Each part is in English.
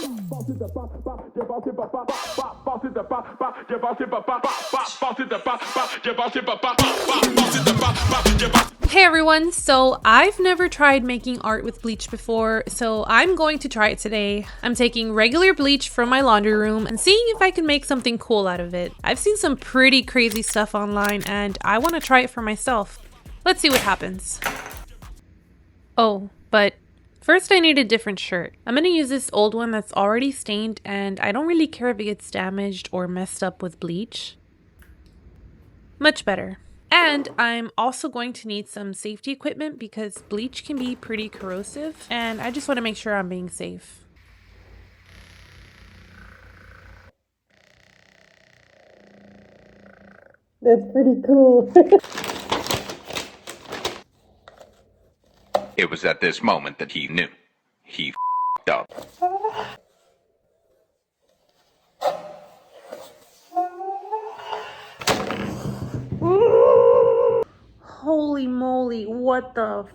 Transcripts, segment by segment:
Hey everyone, so I've never tried making art with bleach before, so I'm going to try it today. I'm taking regular bleach from my laundry room and seeing if I can make something cool out of it. I've seen some pretty crazy stuff online and I want to try it for myself. Let's see what happens. Oh, but first I need a different shirt. I'm going to use this old one that's already stained and I don't really care if it gets damaged or messed up with bleach. Much better. And I'm also going to need some safety equipment because bleach can be pretty corrosive and I just want to make sure I'm being safe. That's pretty cool. It was at this moment that he knew. He f***ed up. Holy moly, what the f?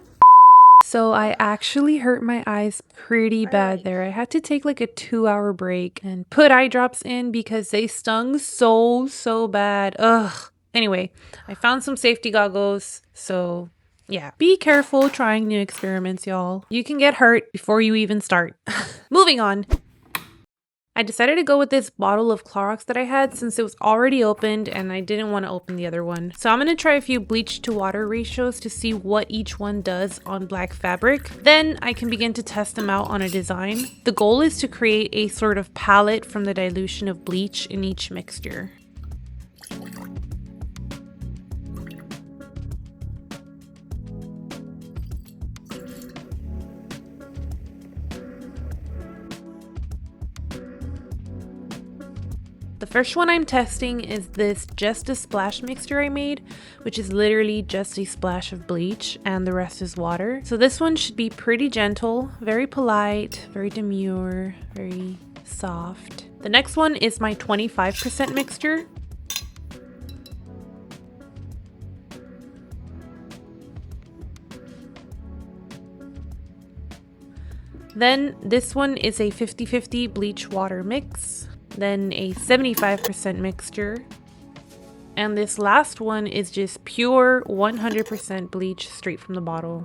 So I actually hurt my eyes pretty bad there. I had to take like a 2-hour break and put eye drops in because they stung so bad. Ugh. Anyway, I found some safety goggles, so yeah, be careful trying new experiments, y'all. You can get hurt before you even start. Moving on. I decided to go with this bottle of Clorox that I had since it was already opened and I didn't want to open the other one. So I'm going to try a few bleach to water ratios to see what each one does on black fabric. Then I can begin to test them out on a design. The goal is to create a sort of palette from the dilution of bleach in each mixture. The first one I'm testing is this Just a Splash mixture I made, which is literally just a splash of bleach and the rest is water. So this one should be pretty gentle, very polite, very demure, very soft. The next one is my 25% mixture. Then this one is a 50-50 bleach water mix. Then a 75% mixture, and this last one is just pure 100% bleach straight from the bottle.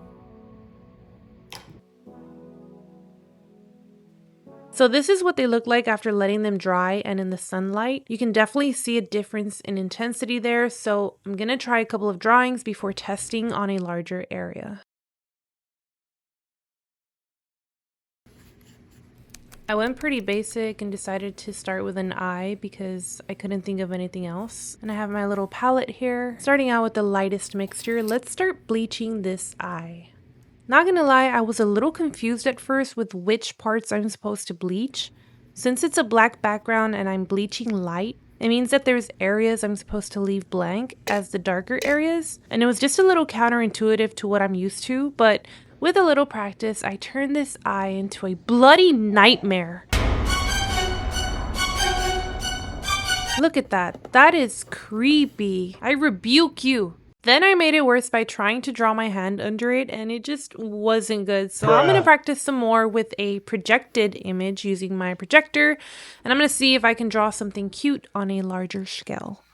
So this is what they look like after letting them dry and in the sunlight. You can definitely see a difference in intensity there, so I'm gonna try a couple of drawings before testing on a larger area. I went pretty basic and decided to start with an eye because I couldn't think of anything else. And I have my little palette here. Starting out with the lightest mixture, let's start bleaching this eye. Not gonna lie, I was a little confused at first with which parts I'm supposed to bleach. Since it's a black background and I'm bleaching light, it means that there's areas I'm supposed to leave blank as the darker areas. And it was just a little counterintuitive to what I'm used to, but with a little practice, I turned this eye into a bloody nightmare. Look at that. That is creepy. I rebuke you. Then I made it worse by trying to draw my hand under it and it just wasn't good. So I'm going to practice some more with a projected image using my projector. And I'm going to see if I can draw something cute on a larger scale.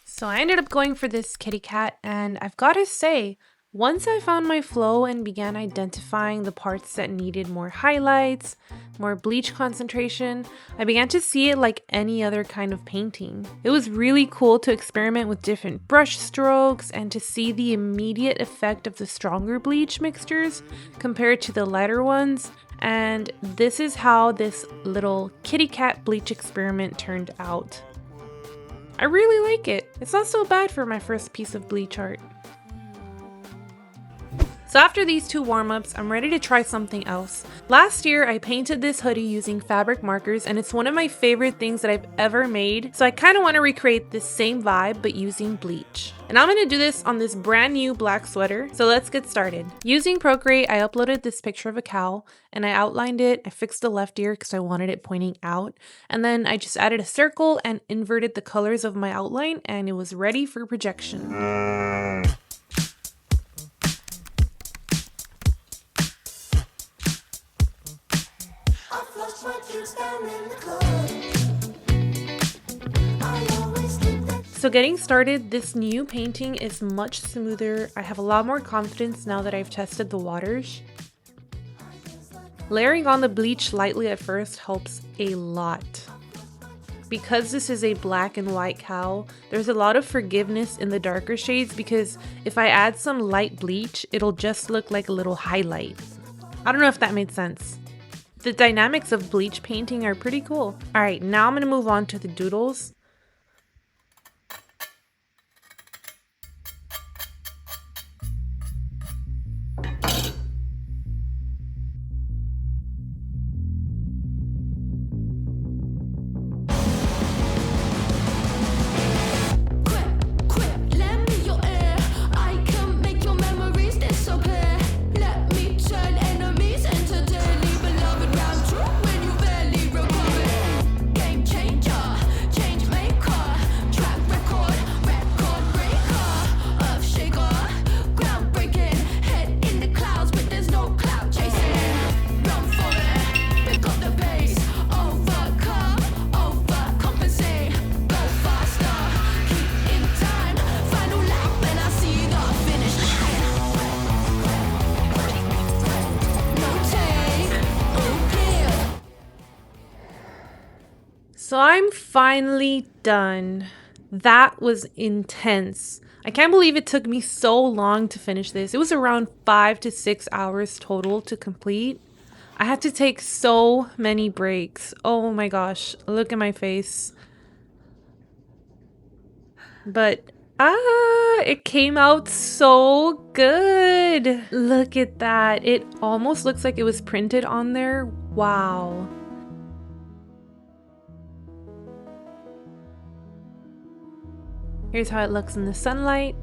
So I ended up going for this kitty cat and I've got to say, once I found my flow and began identifying the parts that needed more highlights, more bleach concentration, I began to see it like any other kind of painting. It was really cool to experiment with different brush strokes and to see the immediate effect of the stronger bleach mixtures compared to the lighter ones. And this is how this little kitty cat bleach experiment turned out. I really like it. It's not so bad for my first piece of bleach art. So after these two warm-ups, I'm ready to try something else. Last year, I painted this hoodie using fabric markers and it's one of my favorite things that I've ever made. So I kind of want to recreate this same vibe but using bleach. And I'm going to do this on this brand new black sweater. So let's get started. Using Procreate, I uploaded this picture of a cow and I outlined it. I fixed the left ear because I wanted it pointing out. And then I just added a circle and inverted the colors of my outline and it was ready for projection. So getting started, this new painting is much smoother. I have a lot more confidence now that I've tested the waters. Layering on the bleach lightly at first helps a lot. Because this is a black and white cow, there's a lot of forgiveness in the darker shades because if I add some light bleach, it'll just look like a little highlight. I don't know if that made sense. The dynamics of bleach painting are pretty cool. Alright, now I'm going to move on to the doodles. So I'm finally done. That was intense. I can't believe it took me so long to finish this. It was around 5 to 6 hours total to complete. I had to take so many breaks. Oh my gosh, look at my face. But it came out so good. Look at that. It almost looks like it was printed on there. Wow. Here's how it looks in the sunlight.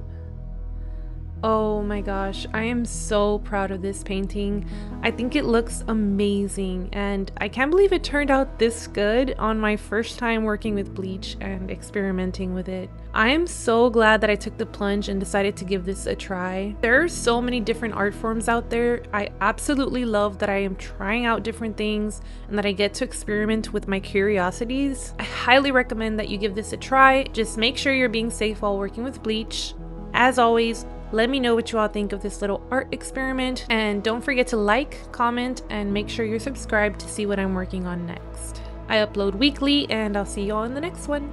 Oh my gosh, I am so proud of this painting. I think it looks amazing and I can't believe it turned out this good on my first time working with bleach and experimenting with it. I am so glad that I took the plunge and decided to give this a try. There are so many different art forms out there. I absolutely love that I am trying out different things and that I get to experiment with my curiosities. I highly recommend that you give this a try. Just make sure you're being safe while working with bleach. As always, let me know what you all think of this little art experiment, and don't forget to like, comment, and make sure you're subscribed to see what I'm working on next. I upload weekly, and I'll see you all in the next one.